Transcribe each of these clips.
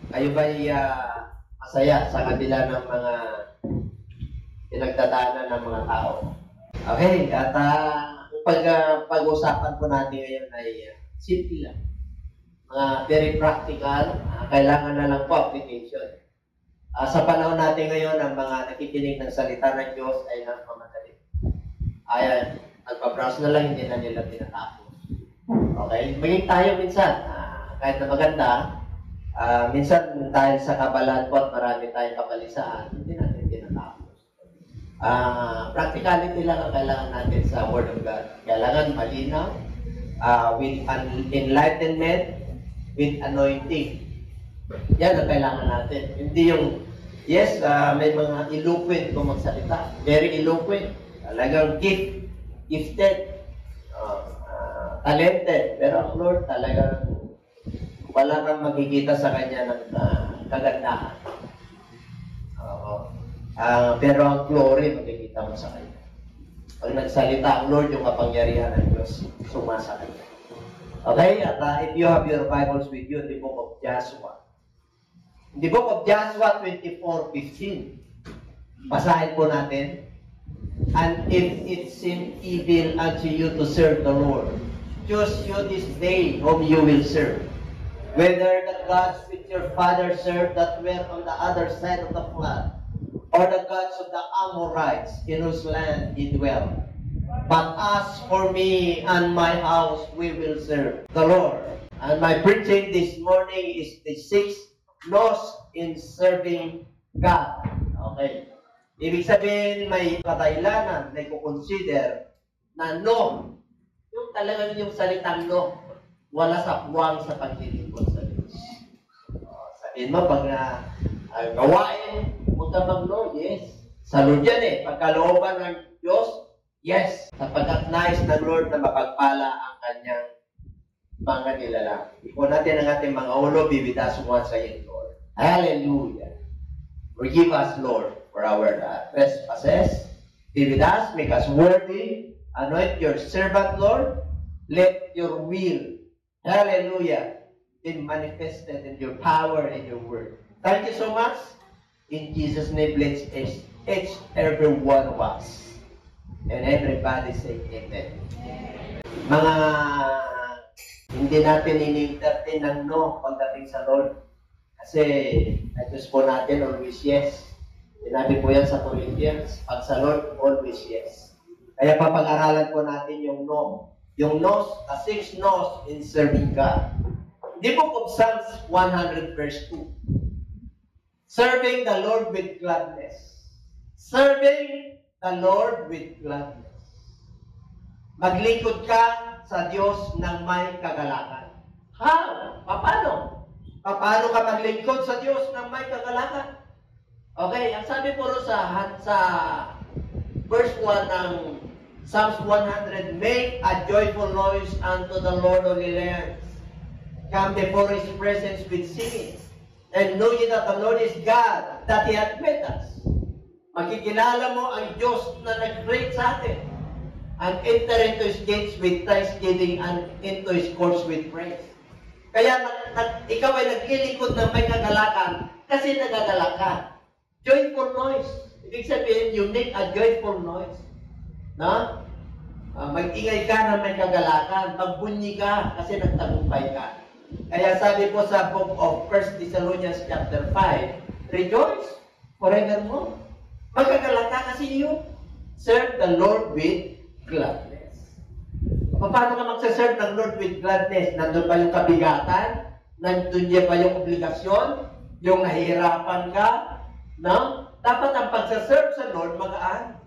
Kayo ba'y masaya sa kabila ng mga pinagdadaanan ng mga tao? Okay, at pag-usapan po natin ngayon ay simple lang. Very practical, kailangan na lang po application. Sa panahon natin ngayon, ang mga nakikinig ng salita ng Diyos ay nagmamadali. Ayan, nagpa-browse na lang, hindi na nila tinatapos. Okay, maging tayo minsan, kahit na maganda, minsan dahil sa kabalan po at marami tayong kabalisaan, hindi natin tinatapos. Practicality lang ang kailangan natin sa Word of God. Kailangan malinaw, with enlightenment, with anointing. Yan ang kailangan natin. Hindi yung, yes, may mga eloquent kung magsalita. Very eloquent. Talagang gifted, talented. Pero ang Lord talagang wala kang makikita sa Kanya ng kagandahan. Pero ang glory makikita mo sa Kanya. Pag nagsalita ang Lord, yung kapangyarihan ng Diyos, sumasa Kanya. Okay? At if you have your Bibles with you, the book of Joshua. In the book of Joshua 24:15, basahin po natin. And if it seem evil unto you to serve the Lord, choose you this day whom you will serve. Whether the gods which your father served that were on the other side of the flood, or the gods of the Amorites in whose land ye dwell. But as for me and my house, we will serve the Lord. And my preaching this morning is the 6 laws in serving God. Okay. Ibig sabihin, may katailanan na i-consider na no. Yung talagang yung salitang no, wala sa puwang sa paglilingkod sa Diyos. Sabihin mo, pag gawain, huwag ka mag-no, yes. Sa Lord yan pagkalooban ng Diyos, yes. Sapagkat nais ng Lord na mapagpala ang kanyang mga nilalang. Ipon natin ang ating mga ulo, bibitas mo sa iyo, Lord. Hallelujah. Forgive us, Lord, for our trespasses. Be with us, make us worthy. Anoint your servant, Lord. Let your will, hallelujah, be manifested in your power and your word. Thank you so much. In Jesus' name, bless each every one of us. And everybody say amen. Mga hindi natin ini-entertain ng no pagdating sa Lord. Kasi ang Diyos po natin always yes. Sinabi po yan sa Corinthians, pag sa Lord, always yes. Kaya papag-aralan po natin yung no. Yung no's, 6 no's in serving God. The book of Psalms 100 verse 2. Serving the Lord with gladness. Serving the Lord with gladness. Maglingkod ka sa Diyos ng may kagalakan. Paano? Paano ka maglingkod sa Diyos ng may kagalakan? Okay, ang sabi po rin sa verse 1 ng Psalms 100, make a joyful noise unto the Lord of the lands. Come before His presence with singing. And know ye that the Lord is God, that He hath made us. Makikilala mo ang Diyos na nag-create sa atin. And enter into His gates with thanksgiving and into His courts with praise. Kaya ikaw ay naglilingkod ng may kagalakan kasi nagagalak ka. Joyful noise. Ibig sabihin, you make a joyful noise. Na? Mag-ingay ka na may kagalakan. Magbunyi ka kasi nagtagumpay ka. Kaya sabi po sa book of 1 Thessalonians chapter 5, rejoice forevermore. Magagalak ka kasi you serve the Lord with gladness. Paano ka magsaserve ng Lord with gladness? Nandun pa yung kabigatan? Nandun niya pa yung obligasyon? Yung nahihirapan ka? No? Dapat ang pagsaserve sa Lord magaan.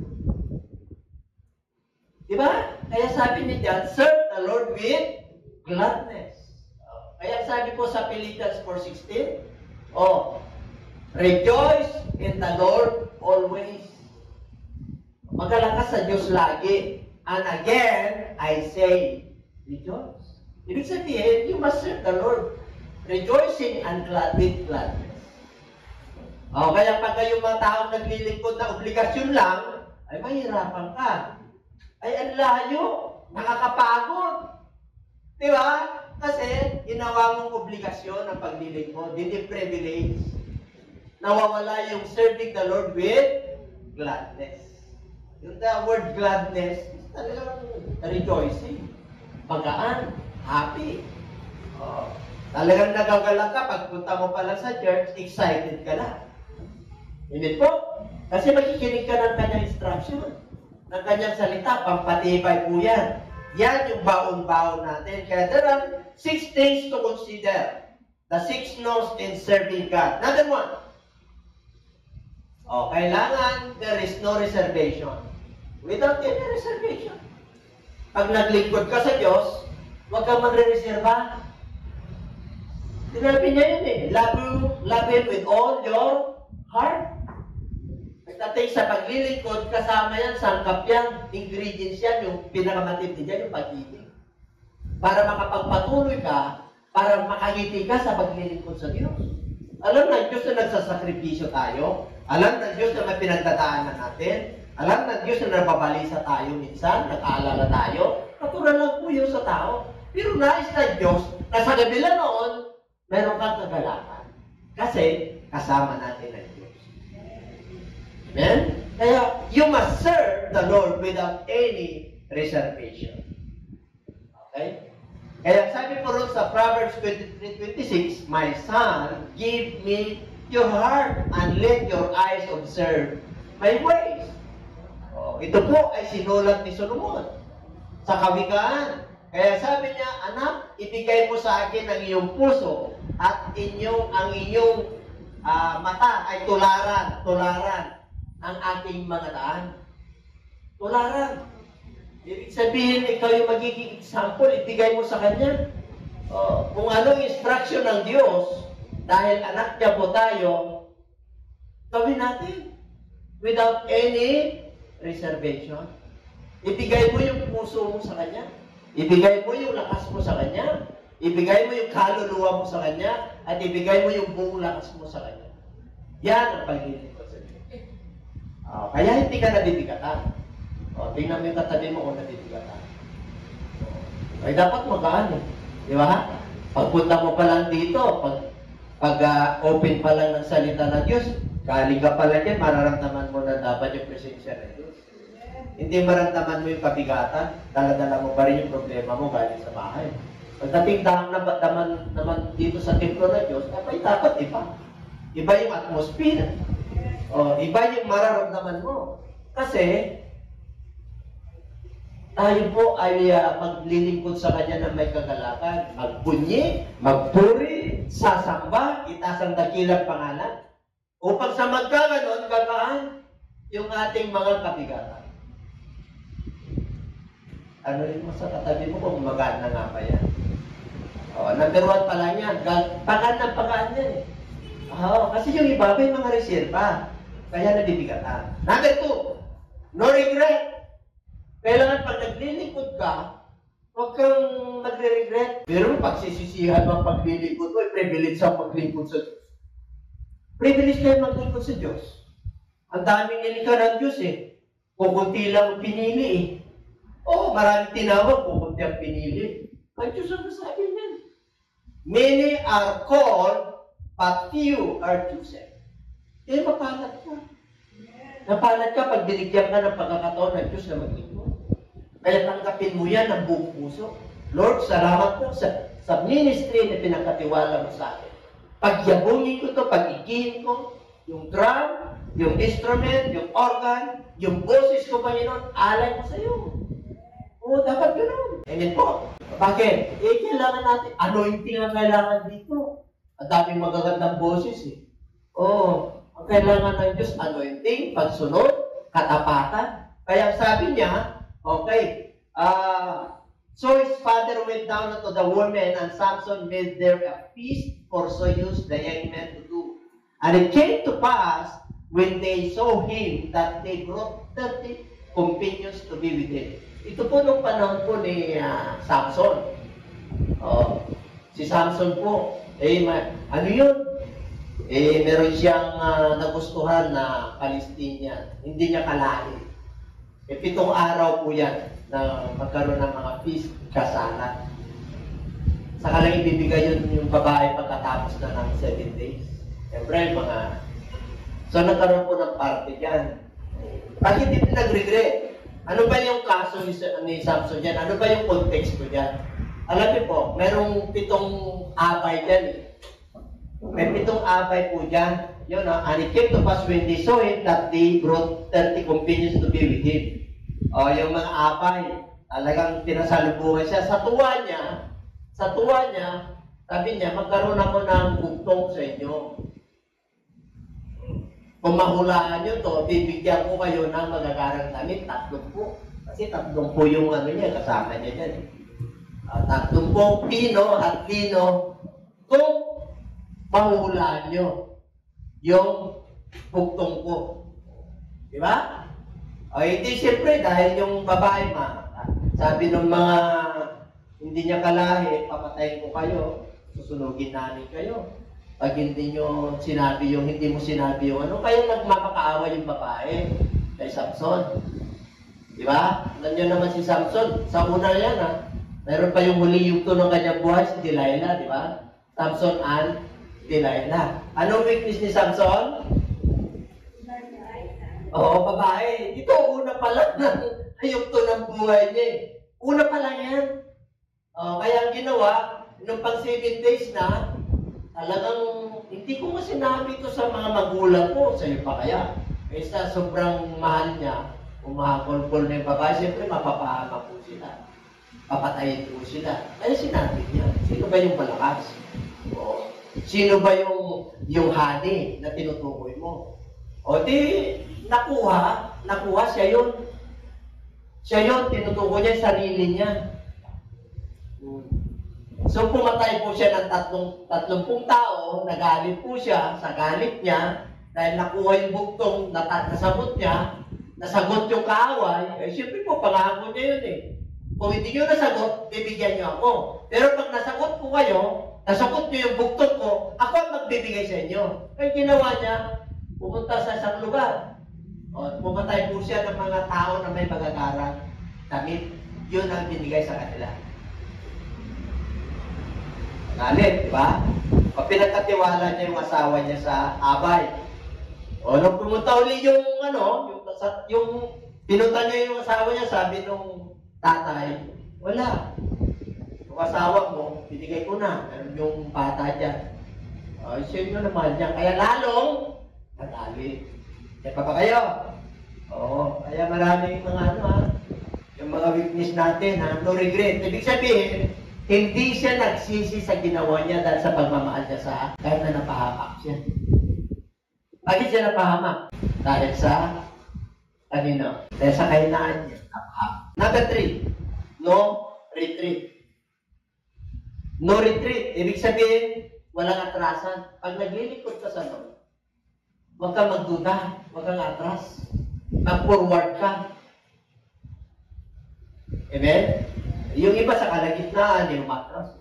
Diba? Kaya sabi niya dyan, serve the Lord with gladness. Kaya sabi po sa Philippians 4:16, rejoice in the Lord always. Magalang ka sa Diyos lagi. And again, I say, rejoice. Ibig sabihin, you must serve the Lord rejoicing and with gladness. Kaya pag yung mga taong naglilingkod na obligasyon lang, ay mahirapan ka. Ay, ang layo, nakakapagod. Di ba? Kasi ginawa mong obligasyon ang paglilingkod, hindi privilege. Nawawala yung serving the Lord with gladness. Yung the word gladness, talagang rejoicing, magaan, happy. Talagang nagagalak ka, pagpunta mo pa lang sa church, excited ka na. Hindi po. Kasi makikinig ka ng kanyang instruction, ng kanyang salita, pampatibay po yan. Yan yung baon-baon natin. Kaya there are 6 things to consider. The 6 no's in serving God. Number 1. Kailangan there is no reservation. Without any reservation. Pag naglingkod ka sa Diyos, huwag kang magre-reserva. Sinabi niya yun eh. Love Him with all your heart. Pagdating sa paglilingkod, kasama yan, sangkap yan, ingredients yan, yung pinakamatindi dyan, yung pag-ibig. Para makapagpatuloy ka, para makangiti ka sa paglilingkod sa Diyos. Alam ng Diyos na nagsasakripisyo tayo. Alam ng Diyos na may pinagdadaanan natin. Alam ng Diyos na nababalisa tayo minsan, nag-aalala tayo. Natural lang po yun sa tao. Pero nais ng Diyos na sa kabila noon, meron kang kagalakan. Kasi kasama natin ang Diyos. Amen? Kaya, you must serve the Lord without any reservation. Okay? Kaya sabi po rin sa Proverbs 23:26, My son, give me your heart and let your eyes observe my ways. Ito po ay sinulat ni Solomon sa Kawikaan. Kaya sabi niya, anak, ibigay mo sa akin ang iyong puso at ang inyong mata ay tularan ang aking mga daan. Tularan. Ibig sabihin, ikaw yung magiging example, ibigay mo sa Kanya. Kung anong instruction ng Diyos, dahil anak niya po tayo, gawin natin without any reservation. Ibigay mo yung puso mo sa Kanya. Ibigay mo yung lakas mo sa Kanya. Ibigay mo yung kaluluwa mo sa Kanya. At ibigay mo yung buong lakas mo sa Kanya. Yan ang paglilingkod sa Diyos. Kaya hindi ka nabibigatan. Tingnan mo yung katabi mo kung nabibigatan. Ay dapat magaan eh. Di ba? Pagpunta mo pa lang dito, pag open pa lang ng salita ng Diyos, galing ka pa lang yan, mararamdaman mo na dapat yung presensya ng Diyos. Hindi maramdaman mo yung kabigatan, dala-dala mo pa rin yung problema mo galing sa bahay. Pagdating naman dito sa templo ng Diyos, dapat iba. Iba yung atmosphere. Iba yung mararamdaman mo. Kasi, tayo po ay maglilingkod sa Kanya na may kagalakan. Magbunyi, magpuri, sasamba, itaas ang dakilang pangalan. Upang sa magkaganon, gagaan yung ating mga kabigatan. Ano rin mo sa katabi mo kung magaan na nga pa yan. Number 1 pa lang yan. Pagaan ng pagaan yan eh. Kasi yung iba may mga reserva. Kaya nabibigatan. Number 2, no regret. Kailangan pag naglilingkod ka, huwag kang magre-regret. Pero pagsisisihan mo ang paglilingkod mo, privilege ang paglingkod sa Diyos. Privilege kayo maglingkod sa Diyos. Ang daming nilikha ng Diyos eh. Kukunti lang pinili eh. Maraming tinawag, kukunti ang pinili. Ang Diyos ang nasabi niyan. Many are called, but few are chosen. Kaya mapalat ka. Napalat ka pag binigyan ka ng pagkakataon ng Diyos na maglingkod. Kaya tanggapin mo yan ng buong puso. Lord, salamat po sa ministry na pinakatiwala mo sa akin. Pagyabungin ko ito, pag-igihin ko, yung drum, yung instrument, yung organ, yung boses ko, Panginoon, alay mo sa iyo. Dapat ganoon. Amen po. Bakit? Kailangan natin, anointing ang kailangan dito. Ang daming magagandang boses eh. Ang kailangan ng Diyos, anointing, pagsunod, katapatan. Kaya sabi niya, so his father went down unto the women, and Samson made there a feast, for so used the young men to do. And it came to pass, when they saw him, that they brought 30 companions to be with him. Ito po nung panahon po ni Samson. Si Samson po, ano yun? Meron siyang nagustuhan na Palestinian. Hindi niya kalahin. 7 araw po yan na magkaroon ng mga feast, kasalan. saka lang ibibigay yun yung babae pagkatapos na ng 7 days. Siyempre, so nagkaroon po ng party dyan. Bakit hindi nag-regret? Ano ba yung kaso ni Samson dyan? Ano ba yung context ko dyan? Alam niyo po, merong 7 abay dyan eh. May 7 abay po dyan. Yun, and it came to pass when they saw it that they brought 30 companions to be with him. Yung mga abay, talagang pinasalubungan siya. Sa tuwa niya, sabi niya, magkaroon ako ng bugtong sa inyo. Kung mahulaan nyo to, bibigyan ko kayo ng magagarang damit, 3 po. Kasi 3 po yung ano niya, kasama niya dyan. 3 po pino at lino. Kung mahulaan nyo yung bugtong ko. Diba? Hindi siyempre dahil yung babae sabi ng mga hindi niya kalahi, papatayin ko kayo, susunugin namin kayo. Pag hindi mo sinabi yung kaya nagmamakaaway yung babae kay Samson. Di ba? Nandiyan naman si Samson. Sa una yan, meron pa yung huli yugto ng kanyang buhay, si Delilah, di ba? Samson and Delilah. Anong weakness ni Samson? Oo, babae. Ito, una pa lang ng yugto ng buhay niya eh. Una pa lang yan. Kaya ang ginawa, nung pang 7 days na, talagang hindi ko nga sinabi ito sa mga magulang ko, sa iyo pa kaya. Kaysa sobrang mahal niya, umahakolpol na yung babae, siyempre mapapahama po sila. Papatayin po sila. Kaya sinabi niya, sino ba yung malakas? Sino ba yung honey na tinutukoy mo? Di, nakuha siya yun. Siya yun, tinutukoy niya yung sarili niya. So pumatay po siya ng 30 tao, nagalit po siya sa galit niya, dahil nakuha yung bugtong, nasagot niya, nasagot yung kaaway, siyempre po, pangako niya yun eh. Kung hindi nyo nasagot, bibigyan niyo ako. Pero pag nasagot ko kayo, nasagot niyo yung bugtong ko, ako ang magbibigay sa inyo. Kaya ginawa niya, pumunta sa isang lugar. Pumatay po siya ng mga tao na may magagarang damit. Yun ang binigay sa kanila. Galit, di ba? Pinagkatiwala niya yung asawa niya sa abay. Nung pumunta uli yung pinunta niya yung asawa niya, sabi nung tatay, wala. Yung asawa mo, binigay ko na. Meron yung bata dyan. Siya yun naman niya. Kaya lalong nagalit. Kaya pa ba kayo? Kaya maraming mga yung mga weakness natin, no regret. Ibig sabihin, hindi siya nagsisi sa ginawa niya dahil sa pagmamahal niya sa kahit na napahamak siya. Bakit siya napahamak? Dahil sa kanino? Dahil sa kahinaan niya. Napahamak. Number 3, no retreat. No retreat. Ibig sabihin, walang atrasan. Pag naglilipod ka sa Lord, huwag kang magduda, huwag kang atras. Mag-forward ka. Amen? Yung iba sa kalagitnaan, yung matras.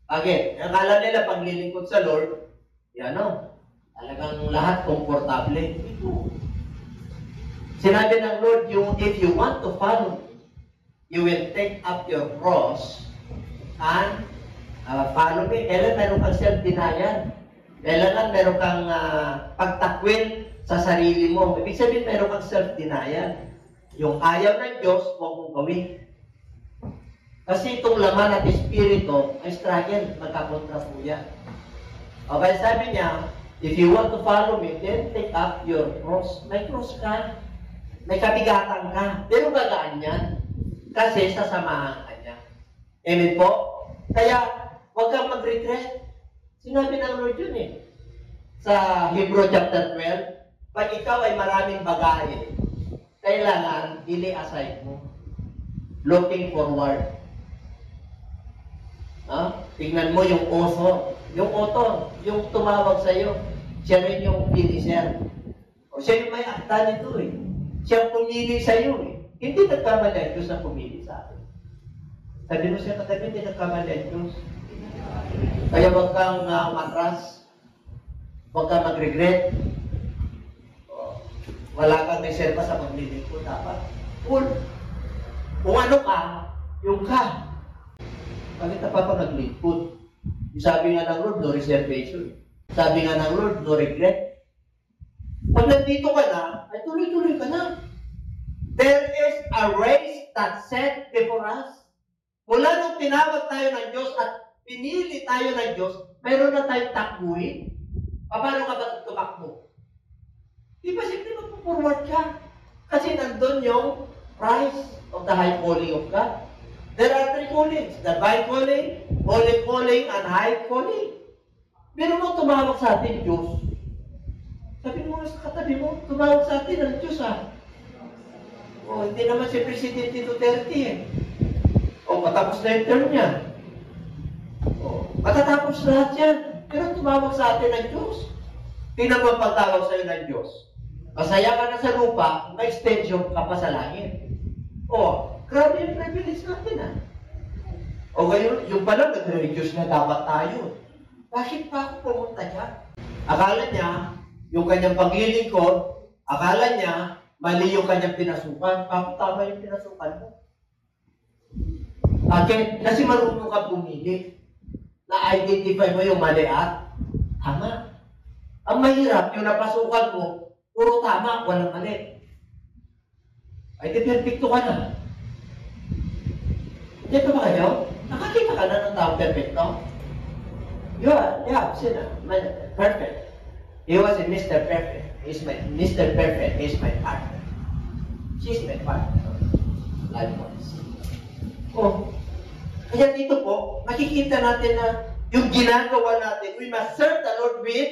Bakit? Akala nila paglilingkod sa Lord, talagang lahat komportable. Ito. Sinabi ng Lord, if you want to follow me, you will take up your cross and follow me. Kailan meron kang self-denial? Kailangan meron kang pagtakwil sa sarili mo. Ibig sabihin, meron kang self-denial. Yung ayaw ng Diyos, huwag mong gawin. Kasi itong laman at espiritu ay struggle, magkakontra po yan. Okay, sabi niya, if you want to follow me, then take up your cross. May cross ka, may kabigatan ka, pero gagaan yan. Kasi sasamahan ka niya. Amen po? Kaya, huwag kang mag-regret. Sinabi ng Lord yun eh. Sa Hebrew chapter 12, pag ikaw ay maraming bagahe, kailangan ili-aside mo. Looking forward. Tingnan mo yung oso. Yung oto, yung tumawag sa iyo, siya rin yung finisher. Siya yung may akta nito eh. Siya pumili sa iyo eh. Hindi nagkamali ang Diyos na pumili sa atin. Sabi mo siya katabi, hindi nagkamali ang Diyos. Kaya huwag kang matras. Huwag kang mag-regret. Wala kang reserva sa paglilin ko. Dapat full. Kung ano ka, yung ka. Bakit na pa naglingkod? Sabi nga ng Lord, no reservation. Sabi nga ng Lord, no regret. Pag nandito ka na, ay tuloy-tuloy ka na. There is a race that's set before us. Mula nung tinawag tayo ng Diyos at pinili tayo ng Diyos, mayroon na tayong takbuhin. Paano ka ba tumakbo? Di ba simple magpo-forward ka? Kasi nandun yung price of the high calling of God. There are three callings: divine calling, holy calling, and high calling. Pero mo tumawag sa atin, Diyos. Sabi mo sa katabi mo, tumawag sa atin ang Diyos, ha? O, hindi naman si Presidente Duterte, eh. O, matapos na yung term niya. O, matatapos lahat yan. Pero tumawag sa atin ang Diyos. Tingnan mo ang pagtawag sa'yo ng Diyos. Masaya ka na sa lupa, may extension ka pa sa langit. O, grabe yung privilege natin, ha? O ngayon, yung pala, nag-reduce na dapat tayo. Bakit pa ako pumunta dyan? Akala niya, yung kanyang paglilingkod, akala niya, mali yung kanyang pinasukan. Bakit tama yung pinasukan mo? Okay? Kasi marunong ka pumili. Na-identify mo yung mali at tama. Ang mahirap, yung napasukan mo, puro tama, walang mali. Ay, di perfecto ka na. Hindi ba kayo? Nakakita ka na ng tao perfecto? Yeah, perfect. He was a Mr. Perfect. Mr. Perfect is my partner. She's my partner. Likewise. Oh, kaya dito po, makikita natin na yung ginagawa natin, we must serve the Lord with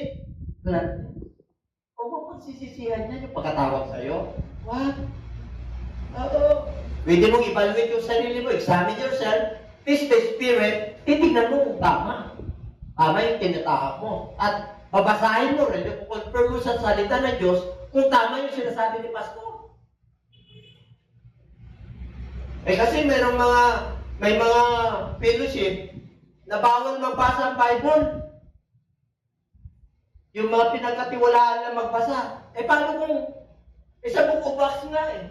gladness. O kung pagsisisihan niya yung pagkatawag sa'yo, what? Oo. Pwede mong evaluate yung sarili mo, examine yourself, test the spirit, titignan mo kung tama. Tama yung tinatahak mo. At babasahin mo rin, kung confirm mo sa salita ng Diyos, kung tama yung sinasabi ni Pastor. Eh kasi may mga fellowship na bawal magbasa ang Bible. Yung mga pinagkatiwalaan na magbasa. Eh paano kung sa book of Acts nga eh.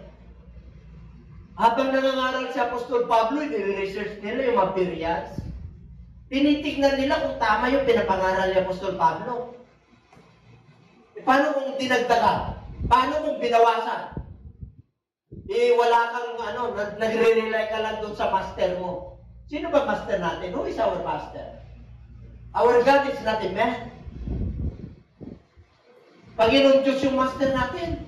Habang nangangaral si Apostol Pablo, i-research nila yung materials. Tinitignan nila kung tama yung pinapangaral ni Apostol Pablo. E paano kung dinagdagan? Paano kung binawasan? Eh, wala kang nagre-rely ka lang doon sa master mo. Sino ba master natin? Who is our master? Our God is not a man. Panginoon Diyos yung master natin.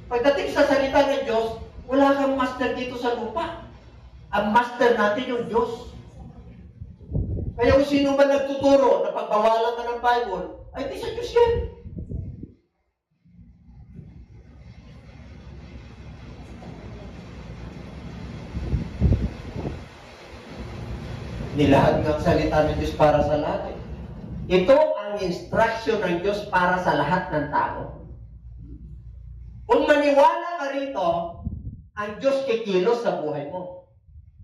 Pagdating sa salita ng Diyos, wala kang master dito sa lupa. Ang master natin yung Diyos. Kaya kung sino ba nagtuturo na pagbawalan ka ng Bible, ay di sa Diyos yan. Nilahad ng salita ng Diyos para sa lahat. Ito ang instruction ng Diyos para sa lahat ng tao. Kung maniwala ka rito, ang Diyos kikilos sa buhay mo.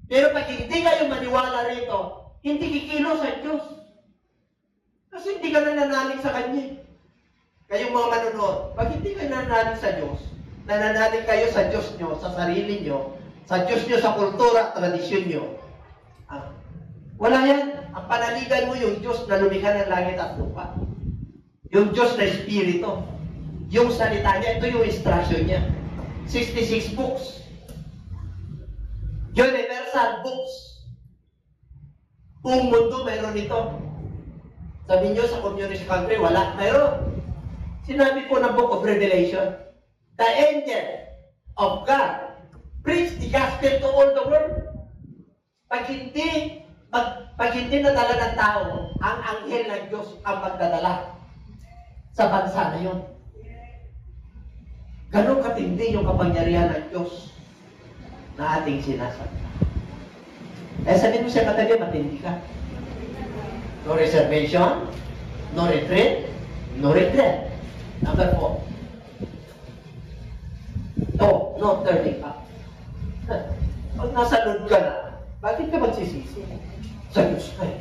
Pero pag hindi kayo maniwala rito, hindi kikilos ang Diyos. Kasi hindi ka nananalig sa Kanya. Kayong mga manonood, pag hindi kayo nananalig sa Diyos, nananalig kayo sa Diyos nyo, sa sarili nyo, sa Diyos nyo, sa kultura at tradisyon nyo. Wala yan. Ang panaligan mo yung Diyos na lumikha ng langit at lupa. Yung Diyos na Espiritu. Yung salita niya, ito yung instruction niya. 66 books. Universal books. Buong mundo mayroon ito. Sabi nyo sa communist country, wala. Mayroon. Sinabi po ng Book of Revelation, the angel of God preach the gospel to all the world. Pag hindi nadala ng tao, ang anghel ng Diyos ang magdadala sa bansa na yun. Ganon katindi yung kapangyarihan ng Diyos na ating sinasabi. Kaya sabihin mo siya katabi, matindi ka. No reservation, no retreat, no regret. Number 4. No turning up. Pag nasa load ka na, bakit ka magsisisi? Sa Diyos ka eh.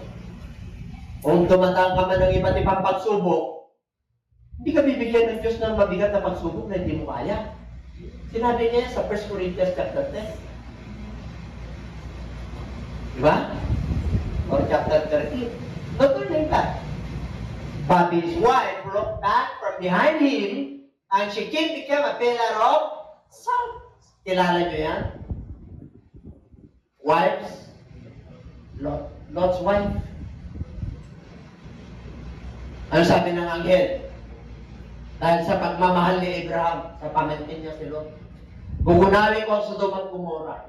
Kung dumataan ka man ng iba't ibang pagsubok, hindi ka bibigyan ng Diyos ng mabigat na pagsubok na hindi mo kaya. Sinabi niya sa 1 Corinthians chapter 10. Diba? Or chapter 13. No turning But his wife looked back from behind him, and she became a pillar of salt. Kilala nyo yan? Wives, Lot's wife. Ano sabi ng anghel? Dahil sa pagmamahal ni Abraham, sa pamangkin niya si Lot, gugunawin ko ang Sodom at Gomorrah.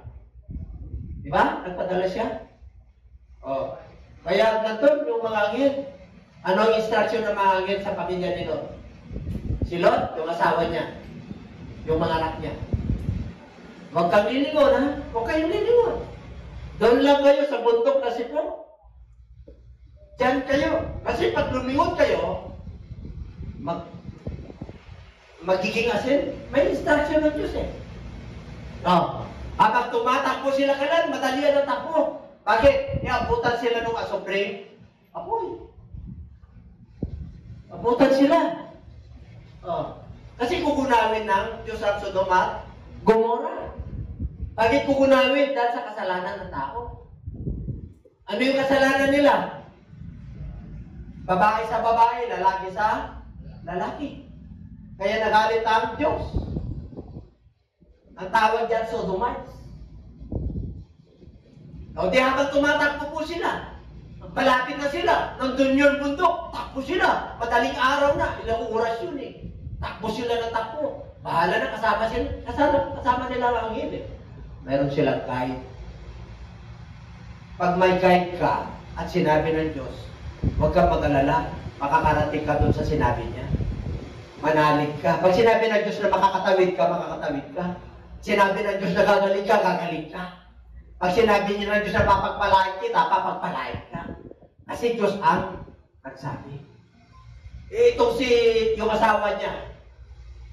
Di ba? Nagpadala siya? Oh. Kaya nandun yung mga anghel. Ano ang instruction ng mga anghel sa pamilya ni Lot? Si Lot, yung asawa niya, yung mga anak niya. Huwag kang lilingon, ha? Huwag kayong lilingon. Doon lang kayo sa bundok na Sipor. Diyan kayo. Kasi pag lumingon kayo, magiging asin. May instruction ng Diyos eh. No. Habang tumatakbo sila kanan, madalian ang takbo. Bakit? Iabutan sila ng asopre. Apoy. Abutan sila. Oh. Kasi kukunawin ng Diyos ang Sodom at Gomorrah. Bakit kukunawin? Dahil sa kasalanan ng tao. Ano yung kasalanan nila? Babae sa babae, lalaki sa lalaki. Kaya nagalit ang Diyos. Ang tawag dyan, Sodomites. O di habang tumatakbo po sila, malapit na sila, nandun yung bundok, takbo sila, madaling araw na, ilang oras yun eh. Takbo sila na takbo. Bahala na, kasama nila ang anghel eh. Meron silang guide. Pag may guide ka at sinabi ng Diyos, huwag kang mag-alala, makakarating ka doon sa sinabi niya. Manalig ka. Pag sinabi ng Diyos na makakatawid ka, makakatawid ka. Sinabi ng Diyos na gagaling ka, gagaling ka. Pag sinabi niya ng Diyos na papagpalain kita, papagpalain ka. Kasi Diyos ang nagsabi. Itong yung asawa niya,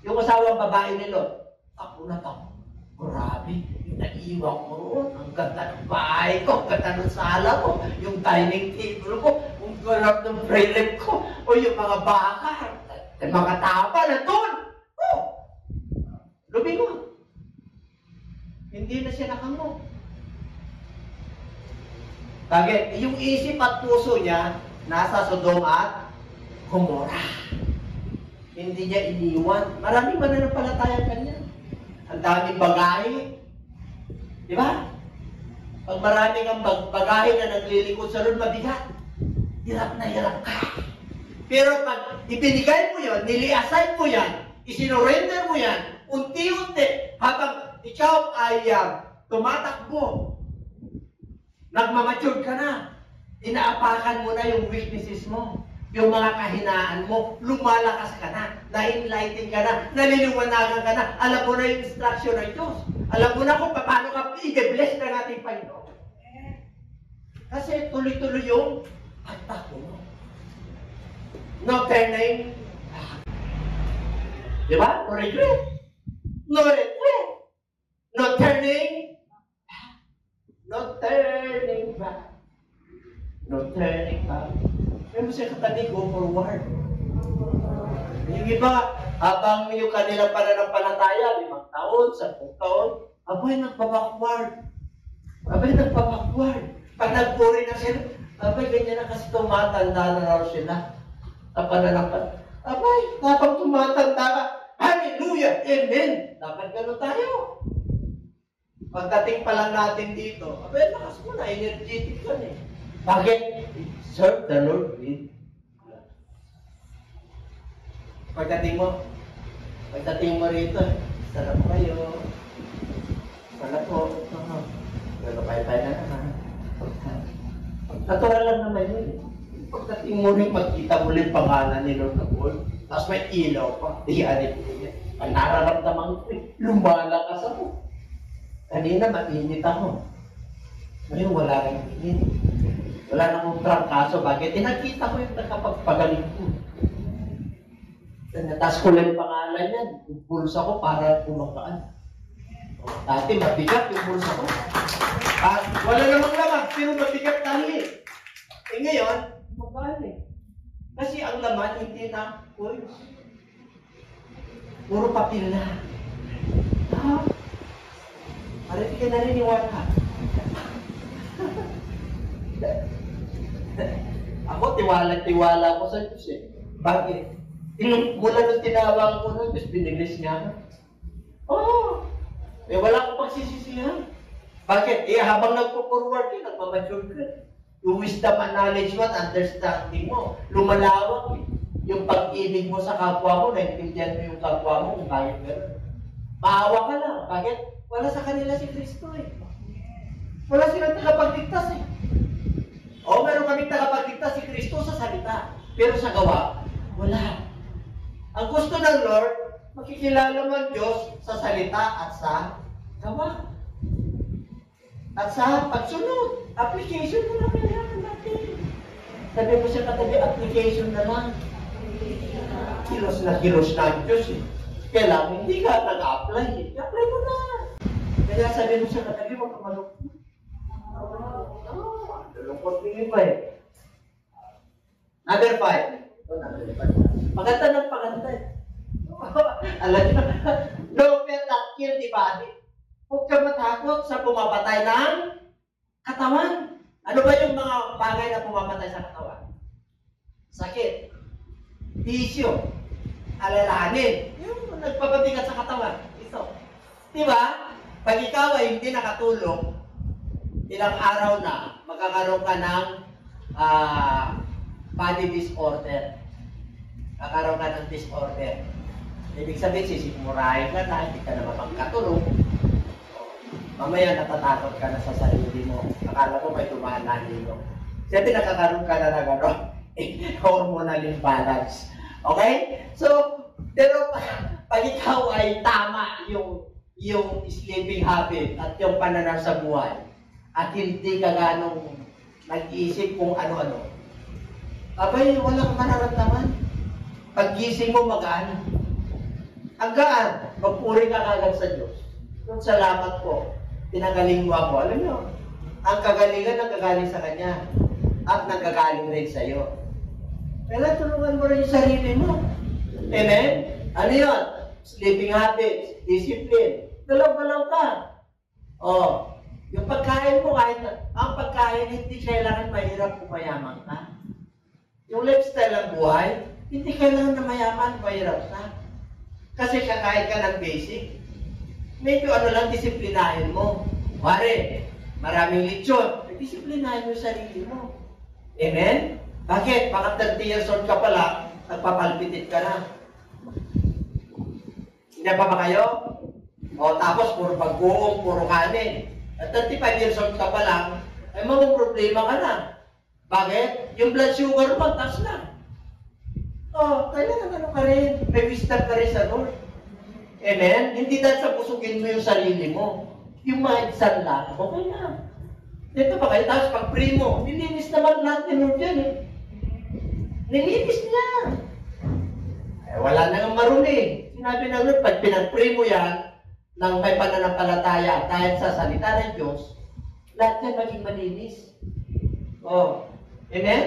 yung asawang babae ni Lot, ako na ako. Grabe, yung nag-iwan ko roon. Ang ganda ng bahay ko, ang ganda ng sala ko, yung dining table ko, ang garap ng prayer ko, o yung mga baka, yung mga tapa nandun. Oh! Lumingon. Hindi na siya nakango. Bakit? Yung isip at puso niya, nasa Sodom at Gomorrah. Hindi niya iniwan. Maraming mananampalataya kanya. Ang daming bagahe. Di ba? Pag maraming ang bagahe na naglilingkod sa Lord, mabigat. Hirap na hirap ka. Pero pag ibinigay mo yan, niliasay mo yan, isinorender mo yan, unti-unti, habang ikaw ay tumatakbo, nagmamature ka na, inaapakan mo na yung weaknesses mo, yung mga kahinaan mo, lumalakas ka na, na-enlighten ka na, naliliwanagan ka na, alam mo na yung instruction ng Diyos. Alam mo na kung paano ka i-bless ng ating Panginoon. Kasi tuloy-tuloy yung pagtakbo mo. No turning back. Di ba? No regret. No regret. No turning back. No turning back. No turning back. Pero siya katabi, go forward. Yung iba, habang yung kanilang pananampalataya, 5 taon, 10 taon, abay, nagpa-backward. Abay, nagpa-backward. Pag nagpuri na sila, abay, ganyan na kasi tumatanda na raw sila. Sa pananampalataya. Abay, dapat tumatanda ka. Hallelujah! Amen! Dapat gano'n tayo. Pagdating pa lang natin dito, abay, lakas mo na, energetic ka na eh. Bakit? Serve the Lord with love. Pagdating mo rito, sarap kayo. Sarap po. Pero pay-pay na naman. Natural lang naman yun. Pagdating mo rin, magkita mo rin pangalan ni Lord na Lord. Tapos may ilaw pa. Iyanit mo yan. Ang nararamdaman ko eh, lumalakas ako. Kanina mainit ako. Ngayon wala kang init. Wala na akong trangkaso. Bakit? Nakita ko yung nakapagpagaling ko. Tapos ko lang yung pangalan yan. Yung pulsa ko para kumakaan. Dati mabigat yung pulsa ko. Wala namang laman, pero mabigat dahil. Ngayon, magaan eh. Kasi ang laman hindi na coins. Puro papel na. Parang hindi ka naniniwala. Ako, tiwala ko sa Diyos eh. Bakit? Mula nung tinawag ko nun, tapos biniglis niya. Oo. Wala akong pagsisisihan. Bakit? Habang nagpo-forward ka, nagmamature ka. Yung wisdom and knowledge mo at understanding mo, lumalawak eh. Yung pag-ibig mo sa kapwa mo, naintindihan mo yung kapwa mo kung kaya gano'n. Maawa ka lang. Bakit? Wala sa kanila si Kristo eh. Wala silang tagapagligtas eh. Meron kaming tagapagligtas si Kristo sa salita. Pero sa gawa, wala. Ang gusto ng Lord, makikilala mo ang Diyos sa salita at sa gawa. At sa pagsunod. Application mo lang kailangan natin. Sabi mo siya katabi, application na lang. Kilos na ang Diyos eh. Kaya lang, hindi ka nag-apply eh. I-apply mo na. Kaya sabi mo siya katabi, huwag ka malungkot. Lungkot din iba eh. Number 5. Paganda ng paganda eh. Alam niyo na. No fear that kill the body. Huwag ka matakot sa pumapatay ng katawan. Ano ba yung mga bagay na pumapatay sa katawan? Sakit. Bisyo. Alalahanin. Yung nagpapabigat sa katawan. Ito. Diba? Pag ikaw ay hindi nakatulong, ilang araw na, magkakaroon ka ng body disorder. Magkakaroon ka ng disorder. Ibig sabihin, sisimurahin ka na, hindi ka na mapagkatulong. Mamaya natatakot ka na sa sarili mo. Akala mo may tumananin mo. Siyempre nakakaroon ka na ng hormonal imbalance. Okay? So, pero pag ikaw ay tama yung sleeping habit at yung pananaw sa buhay, at hindi ka ganong nag-iisip kung ano-ano, abay, walang mararamdaman. Pag-gising mo, magaan. Hanggaan, magpuri ka kagad sa Diyos. Yung salamat po, pinagaling mo ako. Alam niyo, ang kagalingan nagkagaling sa Kanya at nagkagaling rin sa iyo. Kaya tulungan mo rin yung sarili mo. Amen? Ano yun? Sleeping habits, discipline. Galaw-galaw ka. Yung pagkain mo, kahit ang pagkain, hindi kailangan mahirap kung mayaman ka. Yung lifestyle ng buhay, hindi kailangan na mayaman, mahirap ka. Kasi kakain ka ng basic. Medyo lang, disiplinahin mo. Mare, maraming lechon, disiplinahin mo yung sarili mo. Amen? Bakit? Baka 30 years old ka pa lang, nagpapalpitit ka na. Hindi pa ba kayo? Tapos puro pagbuong, puro kanin. At 35 years old ka pa lang, ay mga problema ka na. Bakit? Yung blood sugar mo, taas na. Kailangan ka rin. May wisdom ka rin sa Lord. Amen? Hindi dahil sa pusugin mo yung sarili mo. Yung mga isan lang, okay na. Dito pa kayo, tapos pag-pray mo, nilinis naman lahat ni Lord yan eh. Nilinis niya. Wala nang marumi. Sinabi ng Lord, pag pinag-pray mo yan, nang may pananampalataya dahil sa salita ng Diyos, lahat yan maging malinis. Amen?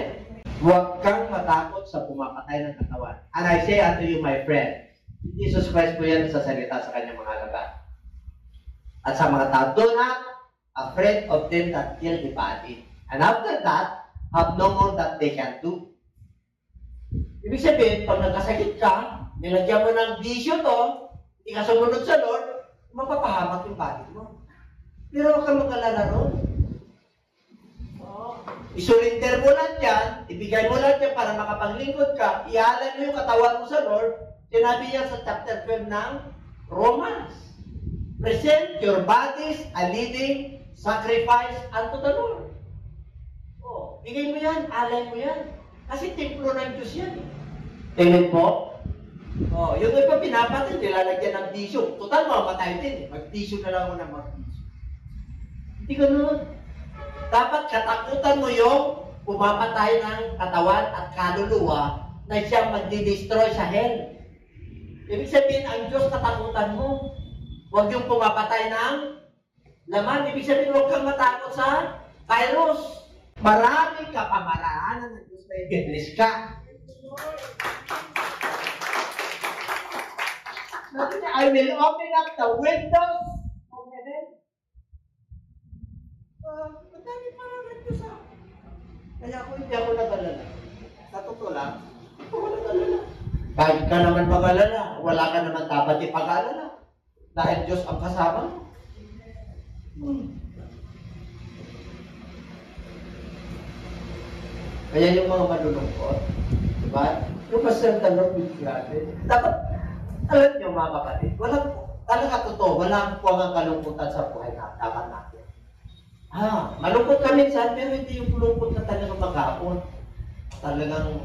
Huwag kang matakot sa pumapatay ng katawan. And I say unto you, my friend, Jesus Christ po yan sa salita sa kanyang mga laban. At sa mga tao, do not afraid of them that kill the body. And after that, have no more that they can do. Ibig sabihin, pag nagkasakit ka, nilagyan mo ng bisyo to, hindi ka sumunod sa Lord, mapapahamak yung body mo. Pero huwag kang mag-alala ron. Isurrender mo lang yan, ibigay mo lang yan para makapaglingkod ka, ihalan mo yung katawan mo sa Lord. Sinabi niya sa chapter 12 ng Romans. Present your bodies a living sacrifice unto the Lord. Bigay mo yan, alay mo yan. Kasi templo ng Diyos yan. Tingin po? Yung iba pinapatay, nilalagyan ng bisyo. Total, mamatay din. Mag-bisyo na lang ako ng mag-bisyo. Hindi ganun. Dapat katakutan mo yung pumapatay ng katawan at kaluluwa na siyang magdi-destroy sa hell. Ibig sabihin, ang Diyos katakutan mo. Huwag yung pumapatay ng laman. Ibig sabihin, huwag kang matakot sa virus. Maraming kapamaraanan ng Diyos na i-bless ka. I will open up the windows of heaven. Madami parang ng Diyos. Kaya ako hindi ako nag-alala. Sa totoo lang, hindi ako nag-alala. Kahit ka naman mag-alala, wala ka naman dapat ipag-alala. Dahil Diyos ang kasama mo. Kaya yung mga malulungkot, diba? Yung pasal the Lord will gladden. Dapat, alam niyo mga kapatid, talaga totoo, walang puwang ang kalungkutan sa buhay na dapat natin. Malungkot ka minsan, pero hindi yung lungkot na talagang maghapon. Talagang,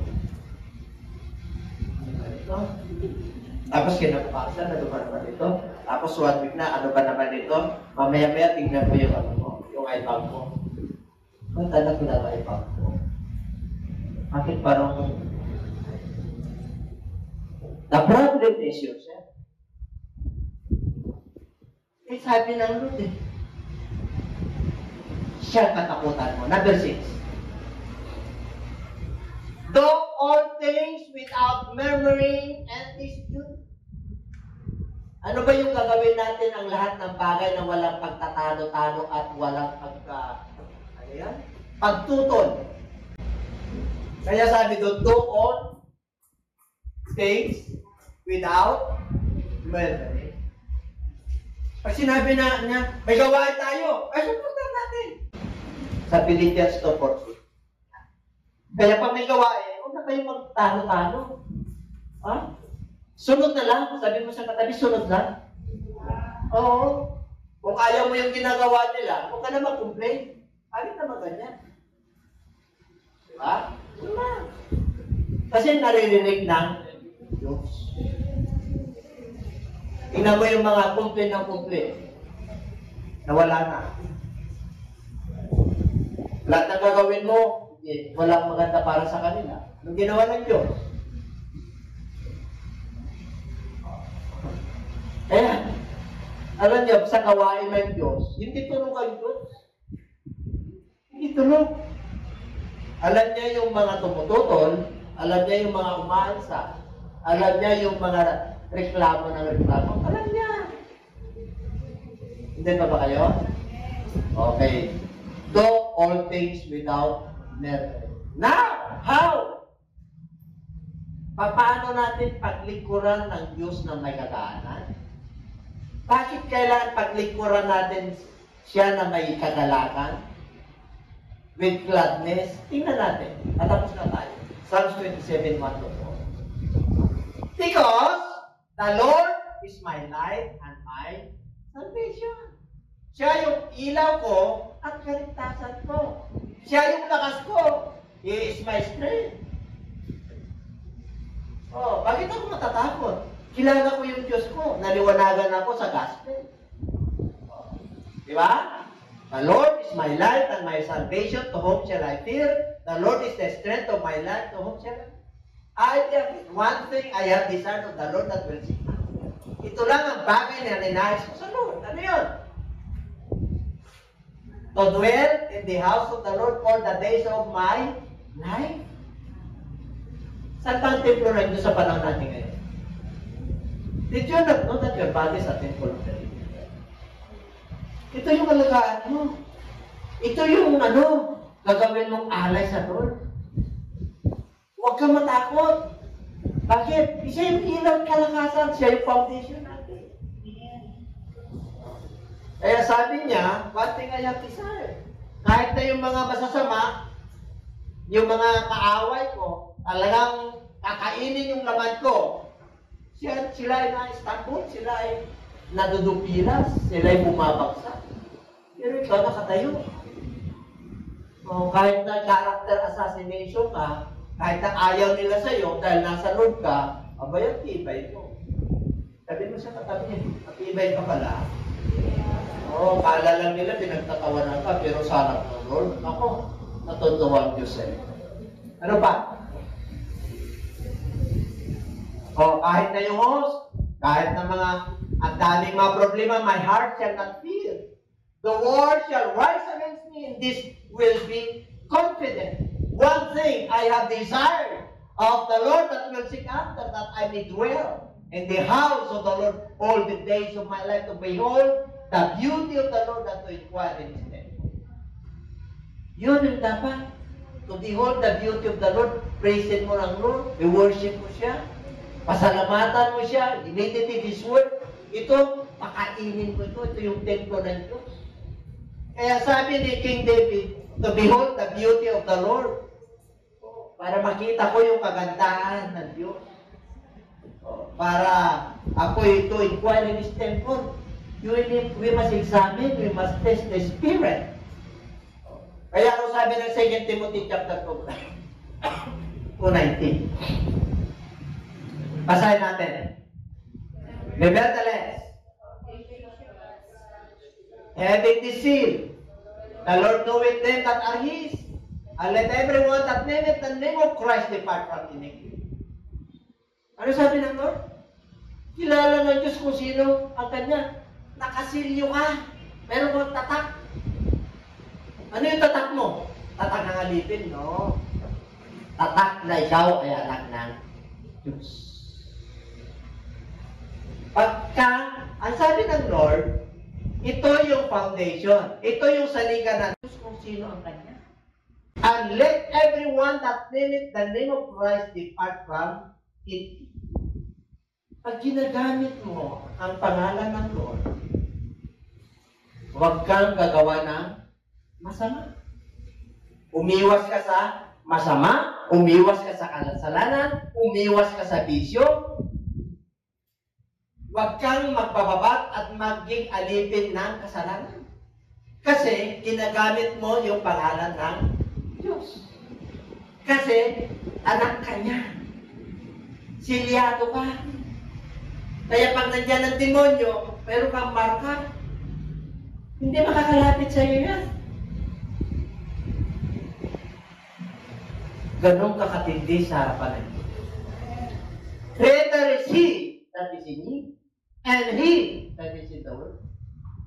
tapos kinabukasan, ano ba naman ito? Tapos 1 week na, ano ba naman ito? Mamaya-maya, tingnan mo yung ano mo, yung iPad mo. Kung talag ko na iPad mo. Bakit parang, the problem is yourself. It's sabi ng Lord eh. Siya katakutan mo. Number 6. Do all things without murmuring and dispute. Ano ba yung gagawin natin ang lahat ng bagay na walang pagtatalo-talo at walang pagtutol? Kaya sabi doon, do all things without murmuring. Pag sinabi na niya, may gawain tayo, ay suportan natin. Sa Philippians 2:14. Kaya pag may gawain, huwag na kayo magtalo-talo. Sunod na lang. Sabi mo sa katabi, sunod lang. Oo. Kung ayaw mo yung ginagawa nila, huwag ka na mag-complain. Bakit naman ganyan? Diba? Diba? Kasi naririnig ng Diyos. Tingnan mo yung mga complain ng complain. Nawala na. Lahat ng gagawin mo, walang maganda para sa kanila. Anong ginawa ng Diyos? Alam niyo, sa gawain ng Diyos, hindi tulog ang Diyos. Hindi tulog. Alam niya yung mga tumututol, alam niya yung mga umaansa, alam niya yung mga reklamo ng reklamo, alam niya. Hindi pa ba kayo? Okay. Do all things without murmuring. Now, how? Paano natin paglingkuran ng Diyos na may kagaanan? Bakit kailangan paglingkuran natin siya na may kagalakan? With gladness? Tingnan natin. Tapos na tayo. Psalms 27:1-4. Because the Lord is my light and my salvation. Siya yung ilaw ko at kaligtasan ko. Siya yung lakas ko. He is my strength. Bakit ako matatakot? Kilala ko yung Diyos ko. Naliwanagan ako sa gospel. Diba? The Lord is my light and my salvation. To whom shall I fear? The Lord is the strength of my life. To whom shall I fear? One thing I have desired of the Lord that will see. Ito lang ang bagay na ninais ko sa Lord. Ano yun? To dwell in the house of the Lord all the days of my life. Saan bang templo na ito sa panahon natin ngayon? Did you not know that your body is a temple of the living God? Ito yung alagaan mo. Ito yung gagawin mong alay sa Lord. Huwag kang matakot. Bakit? Siya yung ilaw kalakasan. Siya yung foundation natin. Kaya sabi niya, one thing I have desired. Kahit na yung mga masasama, yung mga kaaway ko, talagang kakainin yung laman ko. Sila ay na-stumble, sila ay nadudupilas, sila ay bumabagsak. Pero ikaw nakatayo. Kahit na character assassination ka, kahit na ayaw nila sa'yo, dahil nasa Lord ka, abay, tibay mo. Sabi mo sa katabi niya, tibay ka pala. Kala lang nila, pinagtatawanan ka, pero sa harap ng Lord, ako, natutuwa ang Diyos sa'yo. Ano pa? Kahit na yung host, kahit na ang daming mga problema, my heart shall not fear. The war shall rise against me, and this will be confident. One thing I have desired of the Lord that will seek after, that I may dwell in the house of the Lord all the days of my life, to behold the beauty of the Lord, and to inquire in His temple. Yun yung dapat. To behold the beauty of the Lord, praisein mo ng Lord, i-worship mo siya. Pasalamatan mo siya, meditate His Word. Ito, pakainin mo ito. Ito yung templo ng Diyos. Kaya sabi ni King David, to behold the beauty of the Lord. Para makita ko yung kagandahan ng Diyos. Para ako ito inquire in His temple. We must examine, we must test the Spirit. Kaya ano sabi ng 2 Timothy chapter 2, 2:19. Basahin natin. Nevertheless, having this seal, the Lord knoweth them that are His, and let everyone that nameth the name of Christ depart from iniquity. Ano sabi ng Lord? Kilala ng Diyos kung sino ang Kanya. Nakasilyo ka. Meron kang tatak. Ano yung tatak mo? Tatak ng alipin? No. Tatak na ikaw ay anak ng Diyos. Pagka, ang sabi ng Lord, ito yung foundation. Ito yung saligan ng Diyos kung sino ang Kanya. And let everyone that nameth the name of Christ depart from it. Pag ginagamit mo ang pangalan ng Lord, huwag kang gagawa ng masama. Umiwas ka sa masama, umiwas ka sa kasalanan, umiwas ka sa bisyo. Huwag kang magbababat at maging alipin ng kasalanan. Kasi ginagamit mo yung pangalan ng Diyos. Kasi anak ka niya. Silyado ka. Kaya pag nandiyan ang demonyo, pero kang marka, hindi makakalapit sa iyo yan. Ganun kakatindi sa harapan ng Diyos. Greater is He that is in you, and He that is in the world.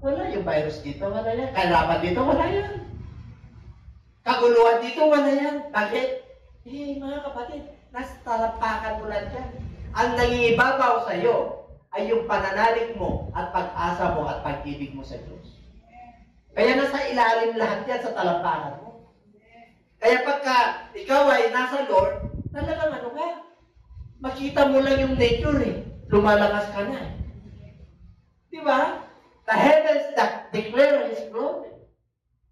Wala yung virus dito, wala yan. Kahirapan dito, wala yan. Kaguluhan dito, wala yan. Bakit? Mga kapatid, nasa talampakan mo lang yan. Ang nangingibabaw sa iyo ay yung pananalig mo at pag-asa mo at pag-ibig mo sa Diyos. Kaya nasa ilalim lahat yan sa talampakan mo. Kaya pagka ikaw ay nasa Lord, talagang ano ka? Makita mo lang yung nature eh. Lumalakas ka na eh. Diba? The heavens that declare His glory.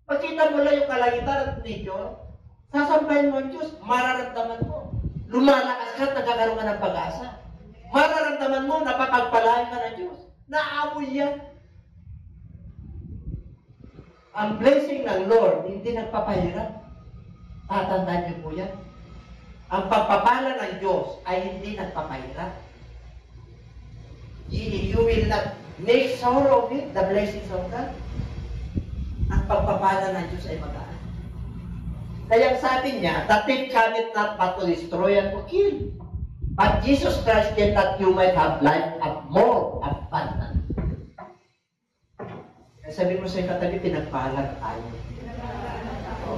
Makita mo lang yung kalangitan at nature, sasampahin mo ang Diyos, mararamdaman mo. Lumalakas ka at nagkakaroon ka ng pag-asa. Mararamdaman mo, napapagpalain ka ng Diyos. Naamoy yan. Ang blessing ng Lord, hindi nagpapahirap. Tatandaan niyo po yan. Ang pagpapala ng Diyos ay hindi nagpapahirap. You will not make sorrow of it, the blessings of God. Ang pagpapala ng Diyos ay magaan. Kaya sabi niya, the thief cometh not but to destroy and to kill. But Jesus Christ came that you might have life of more abundant. Kaya sabi mo sa katabi, pinagpala tayo.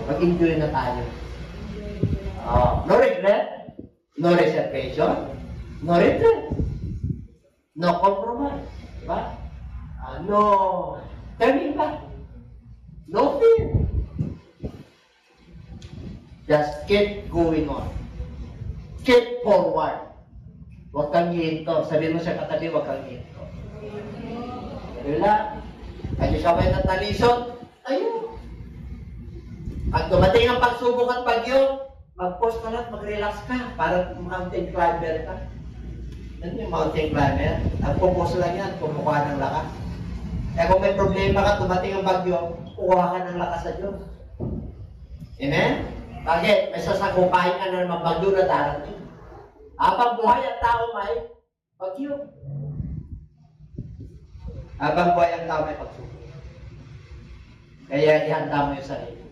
Mag-enjoy na tayo. No regret, no reservation, no regret, no compromise. Diba? No turning back, no fear. Just keep going on. Keep forward. Huwag kang hihinto. Sabihin mo sa katabi, huwag kang hihinto. Wala. Kasi sabay ng talisod, ayun. Pag dumating ang pagsubok at bagyo, mag-pause ka lang, mag-relax ka, para mountain climber ka. Ano yung mountain climber? Nagpo-pause lang yan, kumukuha ng lakas. Kaya kung may problema ka, dumating ang bagyo, kukuha ka ng lakas sa Diyos. Amen? Bakit? May sasakupahin ka na ng bagyo na darating. Habang buhay ang tao may bagyo. Habang buhay ang tao may pagsubok. Kaya ihanda mo yung sarili.